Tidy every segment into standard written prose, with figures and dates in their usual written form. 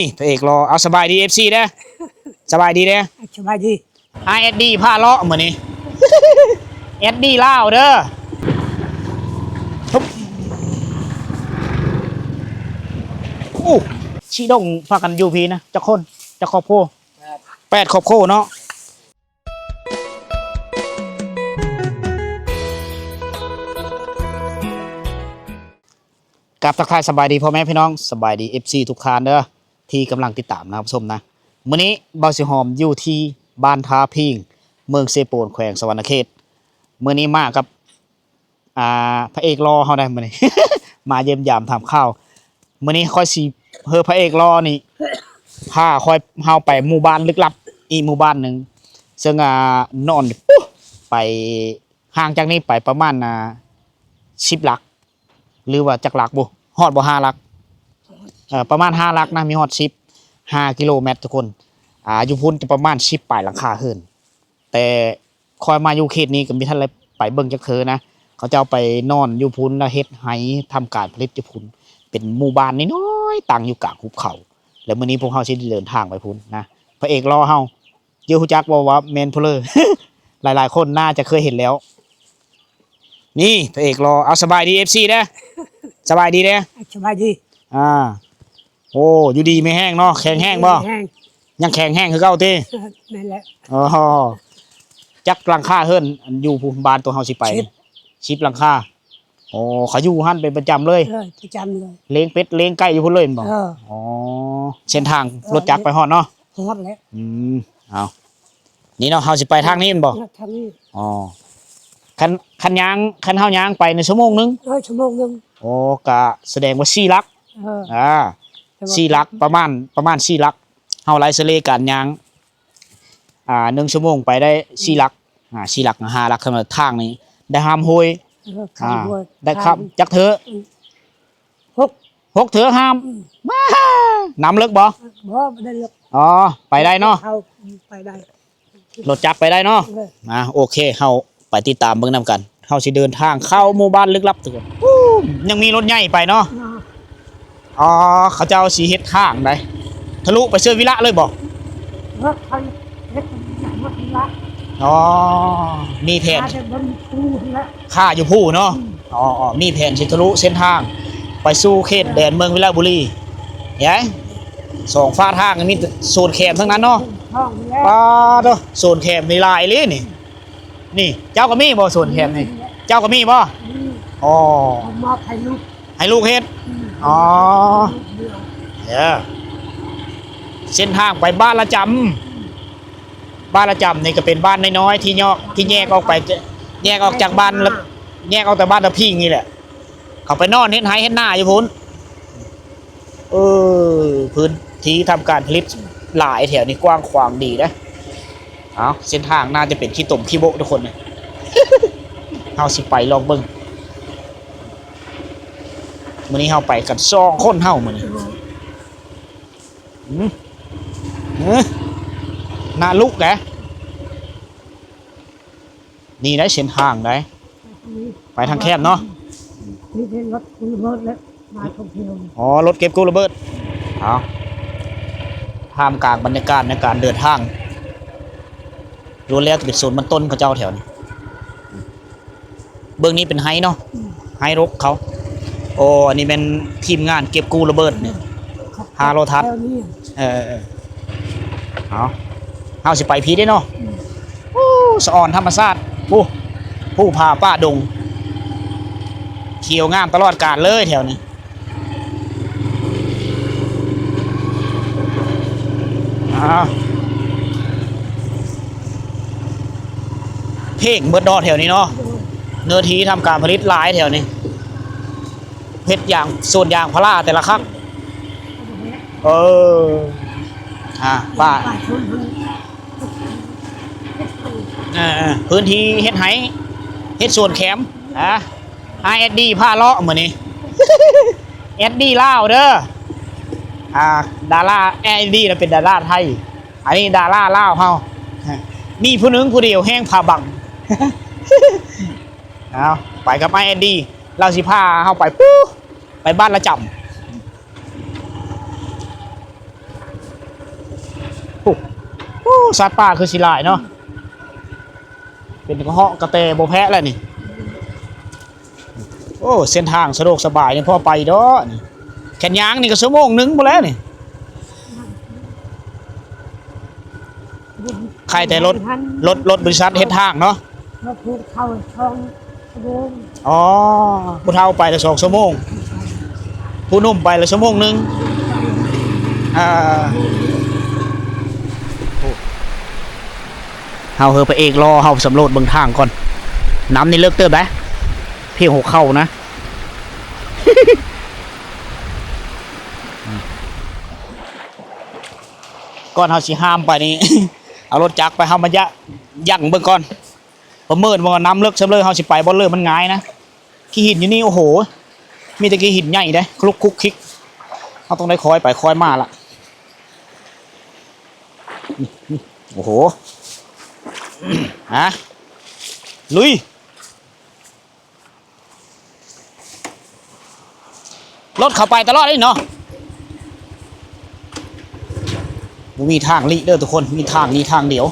นี่พระเอกรอเอาสบายดีเอฟซีเด้อสบายดีเด้อสบายดีไอเอ็ดดี้ผ้าเลาะเหมือนนี่เอ็ดดี้เล่าเด้ออู้ชีดงพากันยูพีนะจะคนจะครอบครัว8 ครอบครัวเนาะกับทักทายสบายดีพ่อแม่พี่น้องสบายดี FC ทุกท่านเด้อที่กำลังติดตามนะครับชมนะมื้อนี้เบาสิหอมอยู่ที่บ้านท่าพิงเมืองเซโปนแขวงสวรรณเขตมื้อนี้มากับพระเอกรอเฮาได้มื้อนี้ มาเยี่ยมยามถามข้าวมื้อนี้ค่อยสิพระเอกรอนี่พาค่อยเฮาไปหมู่บ้านลึกลับอีกหมู่บ้านนึงซึ่งนอนไปห่างจากนี้ไปประมาณ10 หลักหรือว่าจักหลักบ่ฮอดบ่5 หลักประมาณ5 หลักนะมีฮอด5 กิโลเมตรทุกคนอยู่พุ่นจะประมาณ10 ปลายหลังคาเฮิรนแต่คอยมาอยู่เขตนี้ก็มีท่านอะไรไปเบิ่งจักเธอนะเขาจะเอาไปนอนอยู่พุ่นแล้วเฮ็ดให้ทำการผลิตอยู่พุ่นเป็นหมู่บ้านน้อยๆตั้งอยู่กลางหุบเขาแล้วมื้อนี้พวกเฮาสิเดินทางไปพุ่นนะพระเอกรอเฮาเยอะฮู้จักบ่ว่าแมนเพลอ หลายๆคนน่าจะเคยเห็นแล้วนี่พระเอกรอเอาสบายดี FC เด้อสบายดีเด้อสบายดีโอ้อยู่ดีไม่แห้งเนาะแข็งแห้งบ่ยังแข็งแห้งคือเก่าตินั่นแหละอ๋อจักหลังคาเฮิรนอยู่ภูมิบาลตัวเฮาสิไปชิปหลังคาโอ้เขาอยู่หั่นเป็นประจำเลยประจำเลยเลี้ยงเป็ดเลี้ยงไก่อยู่พุ่นเลยบ่อ๋อเส้นทางรถจักรไปฮอดเนาะฮอดแล้วเอานี่เนาะเฮาสิไปทางนี้แม่นบ่ทางนี้อ๋อคันเฮาย่างไปในชั่วโมงนึงชั่วโมงนึงโอ้ก็แสดงว่า4 หลัก4 หลักประมาณ4 หลักเฮาไล่เสเลกันย่าง1 ชั่วโมงไปได้4 หลัก4 หลัก5 หลักสำหรับทางนี้ได้ห้ามโหยได้ครับจักเถอะ6 เถอะห้ามน้ำลึกบ่ไม่ได้ลึกอ๋อไปได้เนาะไปได้รถจักรไปได้เนาะโอเคเฮาไปติดตามเบิ่งนํกันเฮาสิเดินทางเข้าหมู่บ้านลึกลับทุกคนยังมีรถใหญ่ไปเนาะอ๋อเขาจะเอาสีเฮ็ดข้างได้ทะลุไปเสื้อวิระเลยบ่อ๋อมีแผนค่าอยู่ผู้เนาะอ๋อมีแผนสิทะลุเส้นทางไปสู่เขตแดนเมืองวิระบุรีเห็น2 ฟ้าทางมีโซนแคบทั้งนั้นเนาะป้าโตโซนแคบนี่หลายเลยนี่เจ้าก็มีบ่โซนแคบนี่เจ้าก็มีบ่อ๋อมาให้ลูกเฮ็ดอ๋อเส้นทางไปบ้านละจำนี่ก็เป็นบ้านน้อยๆที่แยกออกไปแยกออกจากบ้านแล้วแยกออกจากบ้านตะพิงนี่แหละเขาไปนอนเฮ็ดไร่เฮ็ดนาอยู่พุ่นพื้นที่ทำการผลิตหลายแถวนี้กว้างขวางดีนะเส้นทางน่าจะเป็นขี้ตุ่มขี้โบทุกคนเลย เฮาสิไปลองเบิ่งมื้อนี้เฮาไปกัน2 คนเฮามื้อนี้น่าลุกแหละนี่ได้เส้นทางได้ไปทางแคบเนาะนี่เป็นรถกู้ระเบิดแล้วมาท่องเที่ยวอ๋อรถเก็บกู้ระเบิดท่ามกลางบรรยากาศในการเดินทางรู้แล้วเป็นโซนมันต้นเขาเจ้าแถวนี้เบื้องนี้เป็นไฮเนาะไฮรกเขาโอ้อันนี้เป็นทีมงานเก็บกู้ระเบิดเนี่ยฮาโลทัศน์เอาสิไปพีได้เนาะสะอ่อนธรรมชาติผู้พาป้าดงเขียวงามตลอดกาลเลยแถวนี้เพ่งเบิดดอแถวนี้เนาะเนื้อที่ทำการผลิตหลายแถวนี้เพชรอย่างส่วนอย่างพลาแต่ละครั้งป้าพื้นที่เฮ็ดไห้เฮ็ดส่วนแคมเอ็ดดี้ผ้าเลาะเหมือนนี้เอ็ดดี้เล่าเด้อดาราเอ็ดดี้น่ะเป็นดาราไทยอันนี้ดาราเล่าเฮามีผู้หนึ่งผู้เดียวแห้งผ่าบังไปกับไอเอ็ดดี้เราสิพาเฮาไปบ้านละจ โอ้โอ้สัตว์ป่าคือสิหลายเนาะเป็นกระเหาะกระเตบ่แพะแล้วนี่โอ้เส้นทางสะดวกสบายนี่พอไปเด้อนี่แค่ยางนี่ก็ชั่วโมงนึงบ่แล้วนี่ใครแต่รถบริษัทเฮ็ดทางเนาะ รถพูดเข้าช่องกระโดง อ๋อผู้เฒ่าไปละ2 ชั่วโมงผู้หนุ่มไปละชั่วโมงนึงอ่าเฮาเฮอไปเอกรอเฮาสำรวจเบิ่งทางก่อนน้ำนี่เลิกเติบได้เพียงหัวเข่านะ ก่อนเฮาสิห้ามไปนี่ เอารถจักรไปเฮามายะยั่งเบิ่งก่อนประเมินว่าน้ำเลิกซำเลยเฮาสิไปบ่เลิกมันง่ายนะขี้หินอยู่นี่โอ้โหมีแต่ขี้หินใหญ่เด้คลุกคลุกคลิกเฮาต้องได้คอยไปคอยมาล่ะโอ้โห ฮะลุยรถเข้าไปตลอดเลยเนาะมีทางลิเด้อทุกคนมีทางนี้ทางเดียว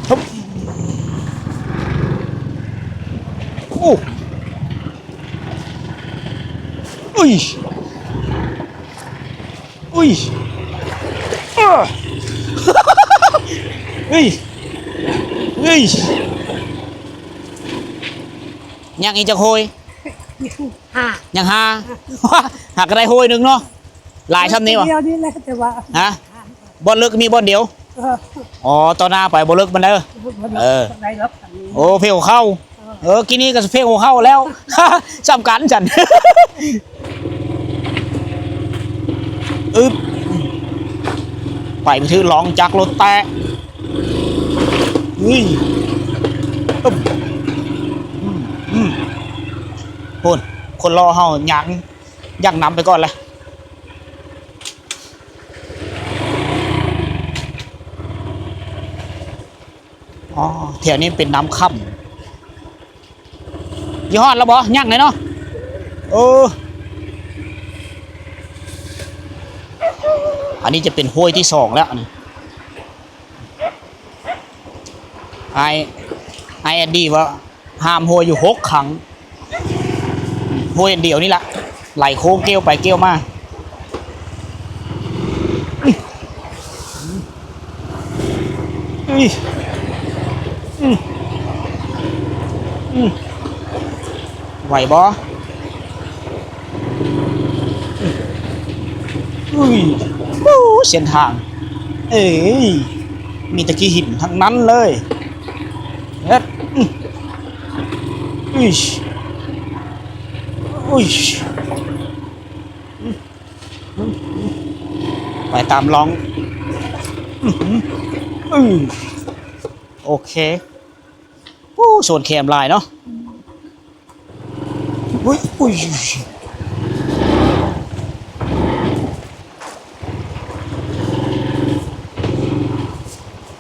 ฮึบโอ้อุ้ยอุ้ยอ้าเฮ้ยเฮ้ยยังอีกจะโหย ห้า ยังหา หากได้โหยหนึ่งเนาะหลายช่ำนี้วะ เดียวนี่แหละแต่ว่า ฮะบอลเลิกมีบอลเดียว เออ อ๋อตอนหน้าไปบอลเลิกมันเด้อ เออ ได้รับอันนี้ โอ้เพลหัวเข้ากินนี่ก็เพลหัวเข้าแล้ว สำคัญจัน อึบไปไปถือลองจากรถแตะอุ้ยอึบพูนคนรอเฮายังนำไปก่อนเลยอ๋อแถวนี้เป็นน้ำค่ำยี่ห้อแล้วบ่ยังเลยเนาะอันนี้จะเป็นห้วยที่2แล้วนี่ไอแอนดี้ว่าห้ามห้วยอยู่6 ครั้งห้วยเดียวนี่แหละไหลโค้งเกี้ยวไปเกี้ยวมาไหวบ่อุ้ยเส้นทางเอ้ยมีตะกี้หินทั้งนั้นเลยเฮ็ดอุ้ยอุ้ยไปตามลองโอเคโซนแคมลายเนาะอุ้ย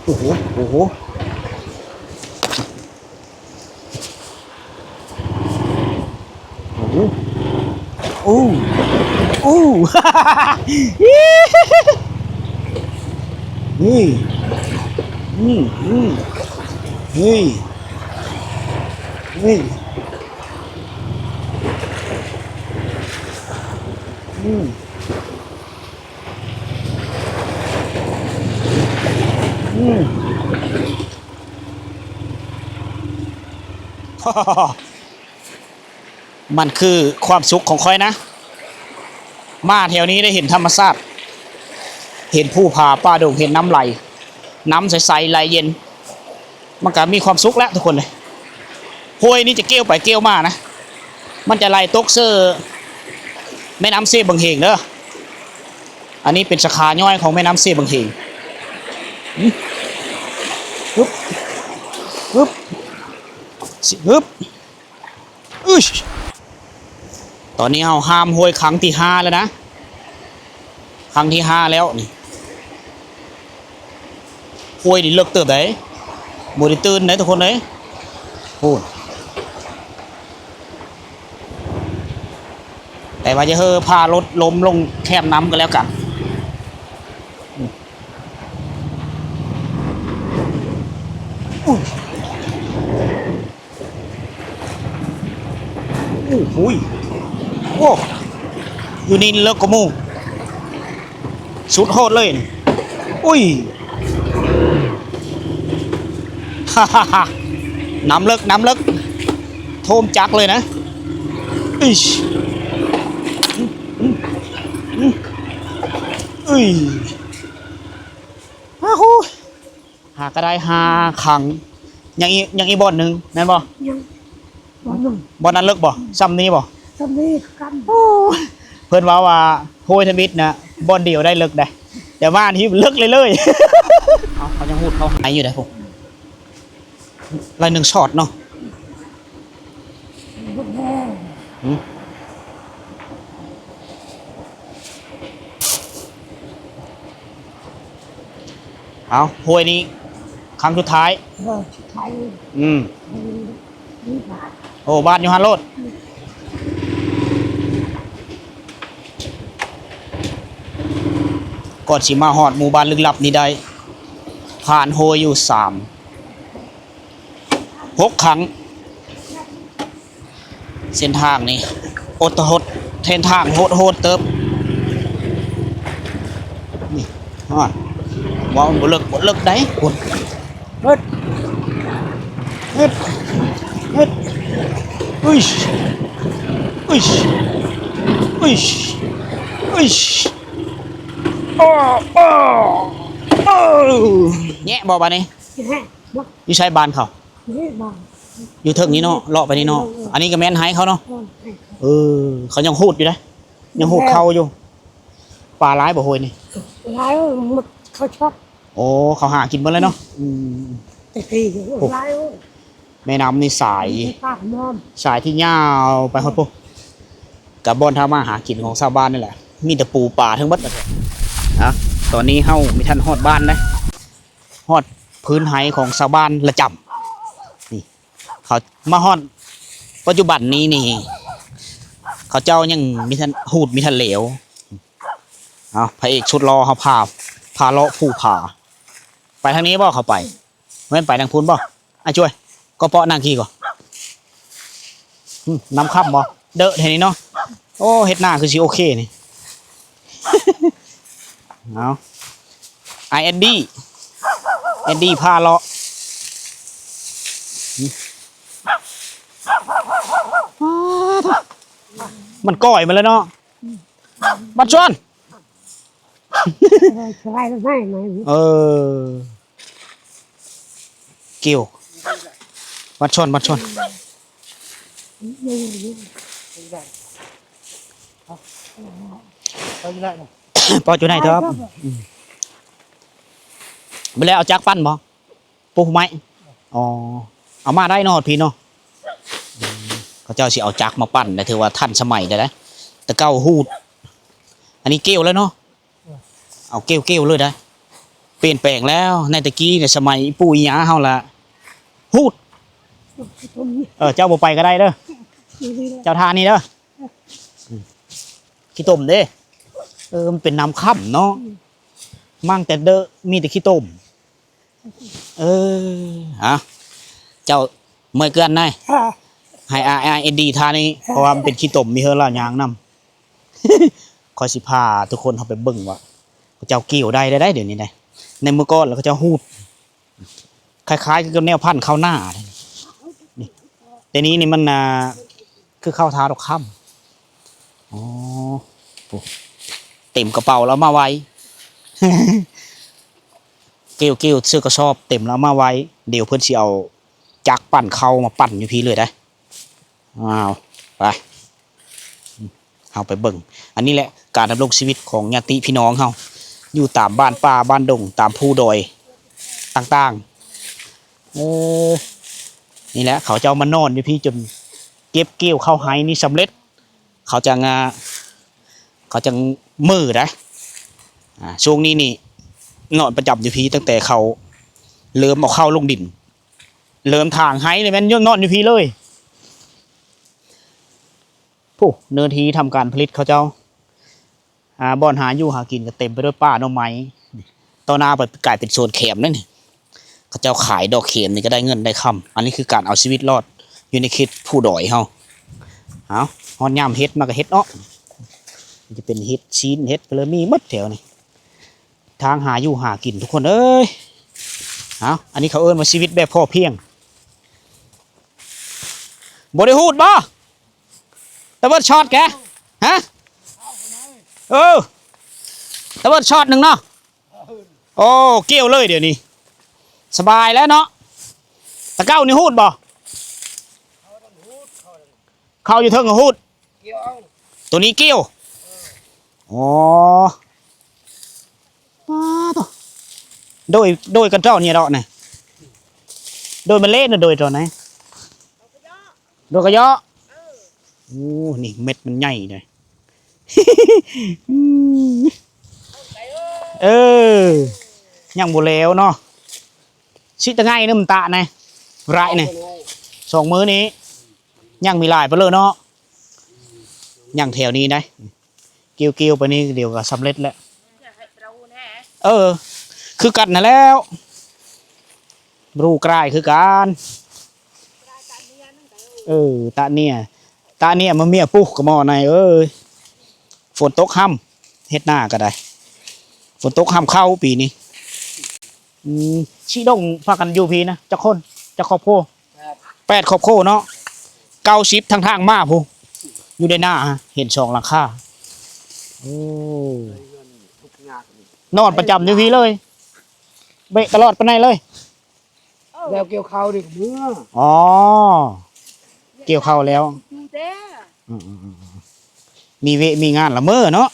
โอ้โหโอ้โหโอ้โอ้นี่นี่นี่มันคือความสุขของค่อยนะมาแถวนี้ได้เห็นธรรมชาติเห็นภูผาป่าดงเห็นน้ำไหลน้ำใสๆไหลเย็นมันก็มีความสุขแล้วทุกคนเลยห้วยนี้จะเกี้ยวไปเกี้ยวมานะมันจะไหลตกเสื้อแม่น้ำเซบังเฮงเด้ออันนี้เป็นสาขาย่อยของแม่น้ำเซบังเฮงฮึบฮึบฮึบตอนนี้เราห้ามห้วยครั้งที่5แล้วนะครั้งที่5แล้วนี่ห้วยนี่เลิกเติบได้บ่ได้ตื่นได้ทุกคนเลยพูด แต่ว่าจะพารถล้มลงแคบน้ำก็แล้วกันโอ้โหโอ้อยู่นี่เลิกกว่าหมู่สุดโหดเลยนี่อุ้ยฮ่าฮ่าฮ่าน้ำเลิกโทมจักเลยนะอิชอุ้ยฮาฮูหาก็ได้หาขังยังอีบอลหนึ่งแม่นบ่ ยังบ่หนุ่ม บอลนั้นเลิกบ่ซ้ำนี้บ่ สำนีกัน เพื่อนว่าโฮยทมิตนะบอลเดียวได้เลิกได้แต่ว่าที่เลิกเลย เขายังพูดเขาหายอยู่ได้ผมลายหนึ่งช็อตเนาะ บ่แม่ เอาโฮยนี้ครั้งสุดท้าย บ่ใช้ นี่ บาท โอ้บ้านอยู่ฮันโรดก่อนสิมาฮอดหมู่บ้านลึกลับนี้ได้ผ่านโฮยอยู่6 ครั้งเส้นทางนี่อดทดเส้นทางโหดเติบนี่ฮอดว่าบ่เลิกได้พุ่นเฮ็ดอุ้ยอุ้ยอุ้ยอุ้ยอ้อแง่บ่บาดนี้ แฮ่บ่ อยู่ใช้บ้านเขา นี่บ่ อยู่เทิงนี้เนาะเลาะไปนี่เนาะอันนี้ก็แม่นให้เขาเนาะ บ่ เออเขายังโหดอยู่นะยังโหดเข้าอยู่ปลาร้ายบ่โหยนี่ หลายมันเขาชอบ โอ้เขาหากินเบิดเลยเนาะตะกี้หลาย แม่น้ำนี่สาย ปากมอม สายที่ยาวไปฮอดปุ๊กับบอนทำมาหากินของชาวบ้านนี่แหละมีแต่ปูป่าทั้งหมดเลยอ่ะตอนนี้เฮามีท่านฮอดบ้านนะฮอดพื้นไห้ของชาวบ้านละจำนี่เขามาฮอดปัจจุบันนี้นี่เขาเจ้ายังมีท่านหูดมีท่านเหลวเอาพระเอกชุดรอเขาพาเลาะผู้ผาไปทางนี้บ่เขาไปไม่นไปทางพุ้นบ่อ่ะช่วยก็เปาะนางขี้ก่อนน้ำค่ำบ่เดอะเท่นี้เนาะโอ้เฮ็ดหน้าคือสิโอเคนี่ เอาไอเอ็นดี้พาเลาะมันก่อยมาแล้วเนาะบัดชวน ใช้ได้ไหม เออเกี่ยวบัดชวนยัง ปออยู่ไหนครับไปแล้วเอาจักปั้นบ่ปูไม้อ๋อเอามาได้เนาะพี่เนาะเขาเจ้าสิเอาจักมาปั้นแต่ถือว่าทันสมัยได้นะแต่เก้าหูดอันนี้เกี่ยวแล้วเนาะเอาเกี่ยวเลยได้เปลี่ยนแปลงแล้วในตะกี้ในสมัยปู่ย่าเฮาละหูดเจ้าบ่ไปก็ได้เด้อเจ้าทานนี่เด้อขี้ต้มเด้มันเป็นน้ำค่ำเนาะมั่งแต่เด้อมีแต่ขี้ต้มฮะเจ้าเมื่อเกินนายให้RD ทานี่เพราะว่ามันเป็นขี้ต้มมีเฮอล่ายางนำคอยสิพาทุกคนเข้าไปเบิ่งว่าเจ้าเกี่ยวได้เดี๋ยวนี้ได้ในเมื่อก่อนแล้วก็จะหูดคล้ายๆกับแนวพันธุ์ข้าวหน้านี่แต่นี้นี่มันคือข้าวทาดอกค่ำอ๋อเต็มกระเป๋าแล้วมาไว้ เกี่ยวเสื้อกระสอบเต็มแล้วมาไว้เดี๋ยวเพื่อนสิเอาจักรปั่นเข้ามาปั่นอยู่พี่เลยได้อ้าวไปเอาไปเบิ่งอันนี้แหละการดำรงชีวิตของญาติพี่น้องเฮาอยู่ตามบ้านป่าบ้านดงตามภูดอยต่างๆนี่แหละเขาจะเอามานอนอยู่พี่จนเก็บเกี่ยวเข้าไห้นี่สำเร็จเขาจะมือนะช่วงนี้นี่นอนประจำอยู่พี่ตั้งแต่เขาเริ่มเอาเข้าลงดินเริ่มทางไห้เลยแม่นนอนอยู่พี่เลย ผู้เนื้อที่ทำการผลิตเขาเจ้าบ่อนหาอยู่หากินก็เต็มไปด้วยป่าหน่อไม้ต่อหน้าไปกลายเป็นโซนแคมนั่นนี่เขาเจ้าขายดอกเข็มนี่ก็ได้เงินได้คำอันนี้คือการเอาชีวิตรอดอยู่ในเขตผู้ดอยเฮาเอาฮอนยามเฮ็ดมาก็เฮ็ดเนาะจะเป็นเฮ็ดชิ้นเฮ็ดก็เลยมีหมดแถวนี่ทางหาอยู่หากินทุกคนเอ้ยเอาอันนี้เขาเอิ้นว่าชีวิตแบบพ่อเพียงบ่ได้ฮูดบ่ตะเบิดช็อตแกฮะตะเบิดช็อตหนึ่งเนาะโอ้เกี่ยวเลยเดี๋ยวนี้สบายแล้วเนาะตะเก้านี่ฮูดบ่เข้าอยู่เทิงกับฮูดตัวนี้เกี่ยวอ๋อโดยกันเจ้าเนี่ยดอกเนี่ยโดยมันเล่นนะโดยตอนไหนโดยกระยอโอ้นี่เม็ดมันใหญ่เลยยังบ่แล้วเนาะชิตะไงนึมตะไงไรเนี่ยสองมื้อนี้ยังมีหลายไปเลยเนาะยังแถวนี้ได้เกี่ยวไปนี่เดี๋ยวก็สำเร็จแล้วคือกันนะแล้วรูกลายคือกันตาเนี่ยมันเมียปุ๊กกับหม้อในฝนตกค่ำเฮ็ดหน้าก็ได้ฝนตกค่ำเข้าปีนี้ชีดงพากันอยู่พีนะจะคนจะครอบครัว8ครอบครัวเนาะ90ทางมาพูอยู่ในหน้าเห็น2หลังคาโอ้นอนประจำอยู่พีเลยเบะตลอดไปไหนเลยแล้วเกี่ยวข้าวดิเมื่ออ๋อเกี่ยวข้าวแล้วมีงานละเมอเนาะ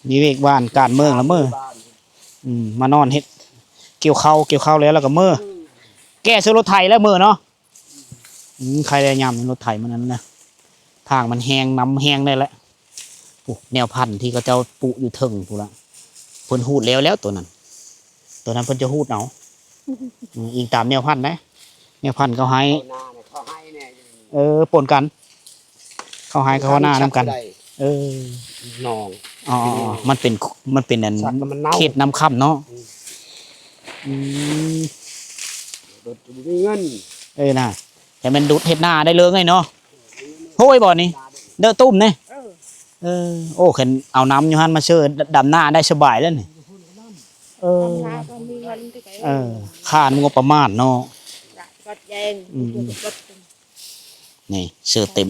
มีเวกบ้านการเมืองละเมอมานอนเฮ็ดเกี่ยวข้าวแล้วก็เมอแก้ซื้อรถไถแล้วเมอเนาะใครได้ยำรถไถมันนั้นนะทางมันแห้งน้ำแห้งได้แล้วแนวพันธุ์ที่เขาเจ้าปุอยู่เทิงพูละเพิ่นหูดแล้วตัวนั้นเพิ่นจะหูดเอาอิงตามแนวพันธุ์นะแนวพันธุ์เขาให้ปนกันเขาให้เขาหน้าน้ำกันนองอ๋อมันเป็นอันเขตน้ำค่ำเนาะเงินน่ะแต่มันดูดเห็ดหน้าได้เลยไงเนาะโห้ยบ่อนี่เด้อตุ้มเนี่ยโอ้เห็นเอาน้ำอยู่หันมาเชื่อดำหน้าได้สบายแล้วนี่ค่างบประมาณเนาะนี่เสื้อเต็ม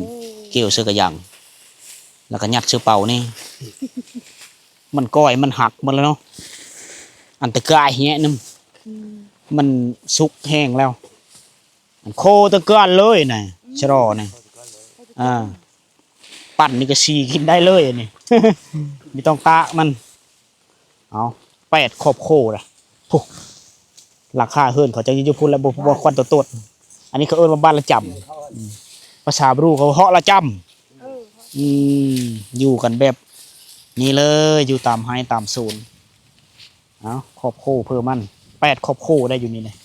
เกี่ยวเสื้อกระยังแล้วก็ยัดเสื้อเป่านี่มันก้อยมันหักหมดแล้วเนาะอันตะกายเงี้ยนึงมันสุกแห้งแล้วมันโคตะก้านเลยน่ะชะรอนี่ปั่นนี่ก็ซีกินได้เลยนี่ ไม่ต้องตะมันเอา8ครอบโคละราคาเฮิร์นเขาจะยืดพูดแล้วบ่ควันตัวอันนี้เขาเอิ้นว่าบ้านละจำภาษาบรูเขาเหาะละจำอยู่กันแบบนี่เลยอยู่ตามไฮตามโซนเอาครอบโคเพิ่มมัน8ครอบโคได้อยู่นี่เลย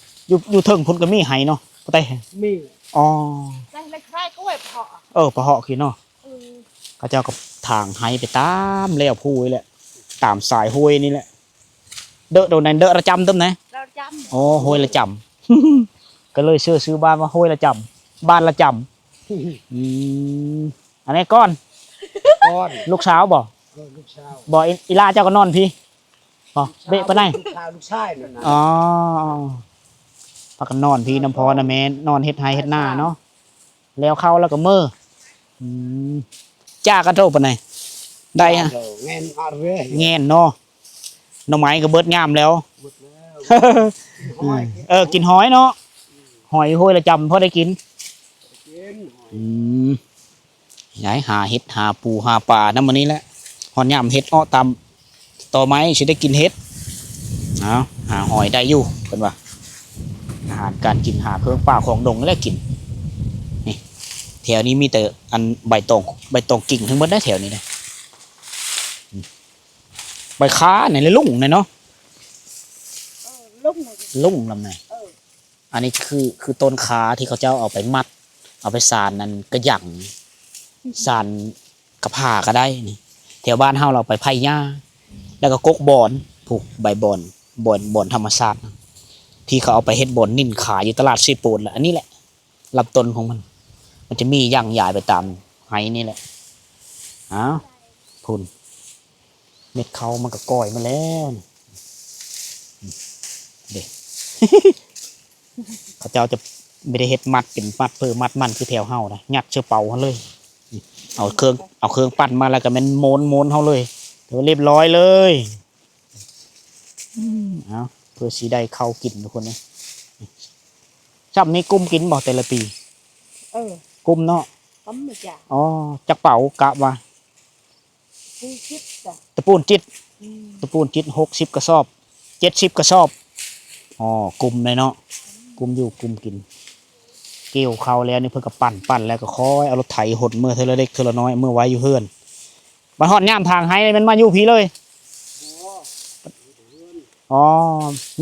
อยู่เทิงพุ่นก็มีไฮเนาะแต่มีอ๋อได้เลยคล้ายก็แบบเหาะปะเหาะคือเนาะเขาเจ้ากับทางไฮไปตามแล้วพูยแหละตามสายห้วยนี่แหละเดอะโดนไหนเดอะระจำต้มไหนโอ้ห้วยระจำก็เลยซื้อบ้านว่าห้วยระจำบ้านระจำอันนี้ก้อนลูกสาวบ่อีลาเจ้าก็นอนพี่เบะไปไหนลูกชายนั่นนะพักกันนอนพี่น้ำพอนะแม่นอนเฮ็ดไฮเฮ็ดหน้าเนาะแล้วเข้าแล้วก็เมื่อจ้ากันโตปานไหนได้ฮะแง่นเนาะหน่อไม้ก็เบิดงามแล้วกินหอยเนาะหอยห้วยละจำพอได้กินย้ายหาเฮ็ดหาปูหาปลาน้ำมันนี้แหละหอนยามเฮ็ดอ้อตำต่อไม้สิได้กินเฮ็ดหาหอยได้อยู่เป็นว่าอาหารการกินหาเครื่องป่าของดงแล้วกินนี่แถวนี้มีแต่อันใบตองกิ่งทั้งหมดได้แถวนี้เลยใบค้าไหนเลยลุ่งไหนเนาะลุ่งลำไหนอันนี้คือต้นขาที่เขาเจ้าเอาไปมัดเอาไปสานนั่นกระหยั่ง สานกระผาก็ได้นี่แถวบ้านเฮาเราไปไผ่หญ้าแล้วก็กกบอนผูกใบบอนบอนธรรมชาตินะที่เขาเอาไปเฮ็ดบอนนิ่นขายอยู่ตลาดซีปูนแหละอันนี้แหละลำต้นของมัน มันจะมีย่างใหญ่ไปตามไห้นี่แหละอ้าวพุ่นเม็ดเขามันก็ก้อยมาแล้วนี่เด็ก เขาเจ้าจะไม่ได้เฮ็ดมัดเป็นมัดเพื่อมัดมันคือแถวเฮานะยัดเชือเป่าเขาเลยนี่เอาเครื่องปั้นมาแล้วก็มันโมนเขาเลยเดี๋ยวเรียบร้อยเลยเอาเพื่อสีได้เข้ากินทุกคนนะจับนี่กุ้มกินบอกแต่ละปี กุ้มเนาะ tấm mà chả อ๋อจักเป่ากะว่า cứ chết chả ตะปูนจิตตะปูนจิต60 กระสอบ70 กระสอบอ๋อกลุ่มเลยเนาะกลุ่มอยู่กลุ่มกินเกี่ยวเขาแล้วนี่เพิ่นก็ปั่นแล้วก็ค่อยเอารถไถหดเมื่อเทอละเล็กเทอละน้อยเมื่อไว้อยู่เฮือนมันฮอดย่ามทางให้มันมาอยู่พี่เลยอ๋อ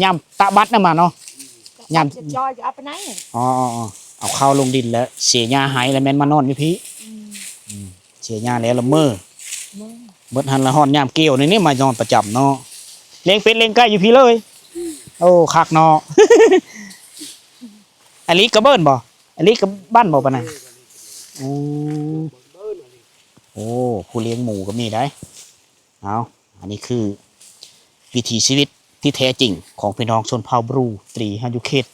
ย่ามตะบัดน่ะมาเนาะ Nhằm- cho áp này อ๋อเอาเข้าลงดินแล้วเสียหญ้าหายแล้วแม่นมานอนอยู่พี่เสียหญ้าแล้วละเมื่อเบิดหันละฮอดย่ามเกี่ยวในนี้มานอนประจำเนาะเลี้ยงเป็ดเลี้ยงไก่อยู่พี่เลย โอ้คักเนาะ อันนี้กระเบิ้นบ่อันนี้กระบ้านบ่ปะน่ะโอ้ผู้เลี้ยงหมูก็มีได้เอาอันนี้คือวิถีชีวิตที่แท้จริงของพี่น้องชนเผ่าบรูตรีฮันยุเขต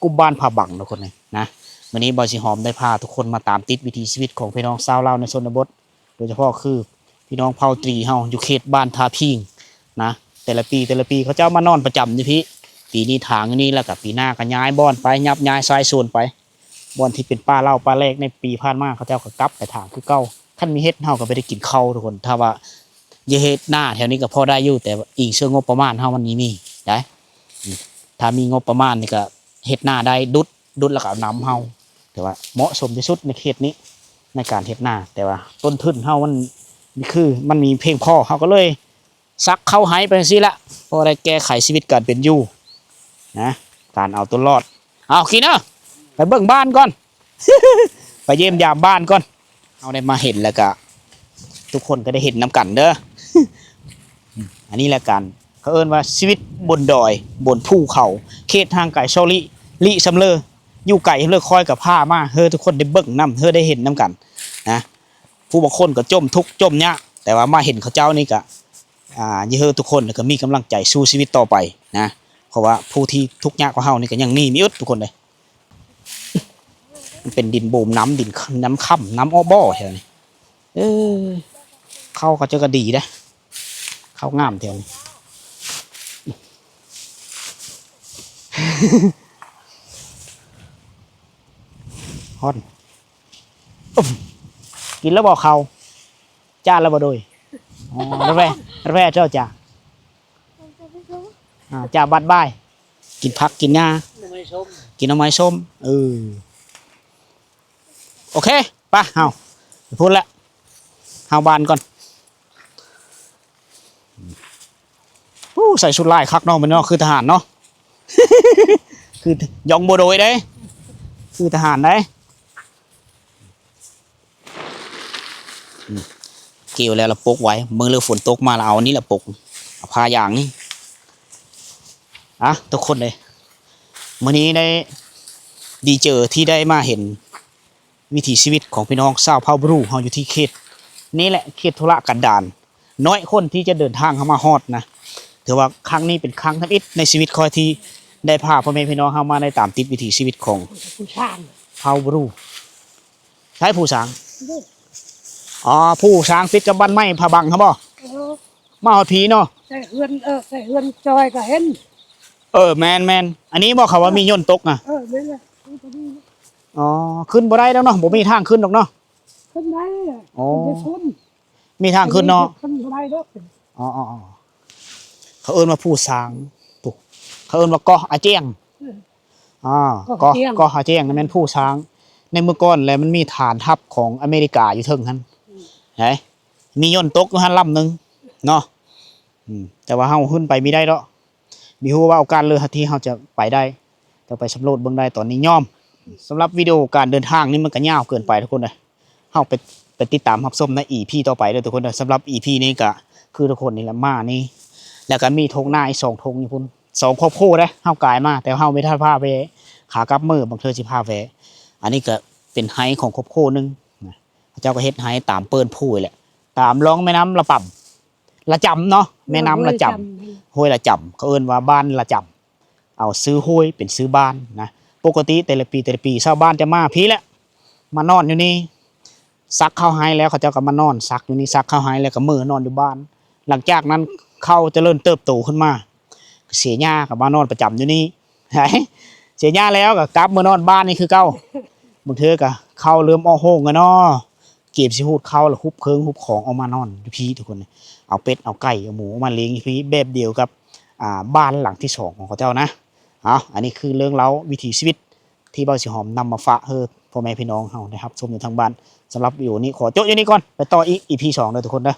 กุบ้านผาบังทุกคนเลยนะวันนี้บอยสิหอมได้พาทุกคนมาตามติดวิถีชีวิตของพี่น้องชาวลาวในชนบทโดยเฉพาะคือพี่น้องเผ่าตรีเฮาอยู่เขตบ้านทาพิงนะแต่ละปีเขาเจ้ามานอนประจำอยู่พี่ปีนี้ทางนี้แล้วกับปีหน้าก็ย้ายบ่อนไปยับย้ายทรายโซนไปบ่อนที่เป็นป้าเล่าป้าแรกในปีผ่านมาเขาเจ้าก็กลับไปทางคือเก่าท่านมีเฮ็ดเฮาก็ไปได้กินข้าวทุกคนถ้าว่าอย่าเฮ็ดหน้าแถวนี้ก็พอได้อยู่แต่อีกเชื่องบประมาณเฮามันมีได้ถ้ามีงบประมาณนี่ก็เฮ็ดหน้าได้ดุดแล้วก็เอาน้ำเฮาแต่ว่าเหมาะสมที่สุดในเขตนี้ในการเฮ็ดหน้าแต่ว่าต้นทุนเฮามันคือมันมีเพียงพอเฮาก็เลยซักเข้าให้ไปจังซี่ละพอได้แก้ไขชีวิตการเป็นอยู่นะการเอาตัวรอดเอาขี้เนาะไปเบิ่งบ้านก่อน ไปเยี่ยมยามบ้านก่อนเอาได้มาเห็นแล้วก็ทุกคนก็ได้เห็นน้ำกันเด้อ อันนี้แหละกันเขาเอิ้นว่าชีวิตบนดอยบนภูเขาเขตทางไก่ชอลิสำเลออยู่ไก่สำเลอคอยกับผ้ามาเฮ้อทุกคนได้เบิ่งน้ำเฮ้อได้เห็นน้ำกันนะผู้บางคนก็จมทุกข์จมยากแต่ว่ามาเห็นเขาเจ้านี่ก็ยี่เฮ้อทุกคนก็มีกำลังใจสู้ชีวิตต่อไปนะเพราะว่าผู้ที่ทุกข์ยากกว่าเฮานี่ก็ยังมีอึดทุกคนเลย มันเป็นดินโบมน้ำดินน้ำค่ำน้ำอ้อบ่อแถวนี้เข้าก็จะกระดีนะเข้างามแถวนี้ ฮอนกินแล้วบอกเขาจ้าแล้วบ่โดยอ๋อระแวเจ้าจ้าจ้าบัดบ่ายกินผักกินหญ้ากินน้ำไม้ส้มโอเคไปเฮาพูดแล้วเฮาบานก่อนใส่ชุดลายคักเนาะมันเนาะคือทหารเนาะ คือยองโบโดยได้คือทหารได้เกี่ยวแล้วเราปกไว้เมื่อเรือฝนตกมาเราเอาอันนี้แหละปกเอาผ้าอย่างนี้ทุกคนเลยมื้อนี้ได้ดีเจอที่ได้มาเห็นวิถีชีวิตของพี่น้องชาวเผ่าบรูเฮาอยู่ที่เขตนี่แหละเขตธุระกันดารน้อยคนที่จะเดินทางเข้ามาฮอดนะถือว่าครั้งนี้เป็นครั้งทำอิฐในชีวิตคอยที่ได้พาพ่อแม่พี่น้องเข้ามาในตามติดวิถีชีวิตของ ผู้ชาย เผ่าบรูใช้ผู้สางผู้สางติดกับบ้านไม้ผาบังครับบ่มาฮอดผีเนาะใส่เฮือนจอยก็เห็น แมนอันนี้บอกเขาว่ามีย่นตกอ่ะไม่เลย ขึ้นบ่ได้แล้วเนาะบ่มีทางขึ้นหรอกเนาะขึ้นได้ขึ้น มีทางขึ้นเนาะ ขึ้นบ่ได้ดอกเขาเอิ้นว่าผู้สางปุ๊เขาเอิ้นว่าเกาะอาเจียงเกาะอาเจียงนั่นแม่นผู้สางในเมื่อก่อนแล้วมันมีฐานทัพของอเมริกาอยู่เทิงหั่นไหนมีย่นตกอยู่หั่นลำนึงเนาะแต่ว่าเฮาขึ้นไปไม่ได้ดอกมีฮู้ว่าโอกาสเลยที่เฮาจะไปได้จะไปสำรวจเบิ่งได้ตอนนี้ยอมสำหรับวิดีโอการเดินทางนี่มันก็ยาวเกินไปทุกคนเลยเฮาไป ไปติดตามรับชมใน EP ต่อไปเด้อทุกคนเด้อสำหรับ EP นี้ก็คือทุกคนนี่แหละมานี่แล้วก็มีธงหน้าอีก2ธงอยู่พุ่น2ครอบครัวเด้อเฮากายมาแต่เฮาไม่ทันพาไปขากลับมื้อบางเทื่อสิพาแวะอันนี้ก็เป็นไฮของครอบครัวนึงนะเขาเจ้าก็เฮ็ดไฮตามเปิ้นผู้แหละตามร่องแม่น้ำละป่ำละจำเนาะแม่น้ำละจำห้วยละจำเขาเอิ้นว่าบ้านละจำเอาซื้อห้วยเป็นซื้อบ้านนะปกติแต่ละปีชาวบ้านจะมาพี่แหละมานอนอยู่นี่ซักข้าวไฮแล้วเขาเจ้าก็มานอนซักอยู่นี่ซักข้าวไฮแล้วก็มื้อนอนอยู่บ้าน หลังจากนั้นเข้าเจริญเติบโตขึ้นมาเสียหญ้ากับมานอนประจำอยู่นี่เสียหญ้าแล้วก็กลับมานอนบ้านนี่คือเก่าบางเทื่อก็เข้าเริ่มอ้อโหงกันเนาะเก็บสิฮูดเข้าแล้วฮุบเคิงฮุบของเอามานอนอยู่พี่ทุกคนเอาเป็ดเอาไก่เอาหมูมาเลี้ยงอยู่พี่แบบเดียวกับบ้านหลังที่2ของเขาเจ้านะอันนี้คือเรื่องเล่าวิถีชีวิตที่เบาสิหอมนำมาฝากพ่อแม่พี่น้องเฮานะครับชมอยู่ทางบ้านสำหรับวิดีโอนี้ขอจบอยู่นี่ก่อนไปต่ออีก EP 2เด้อทุกคนนะ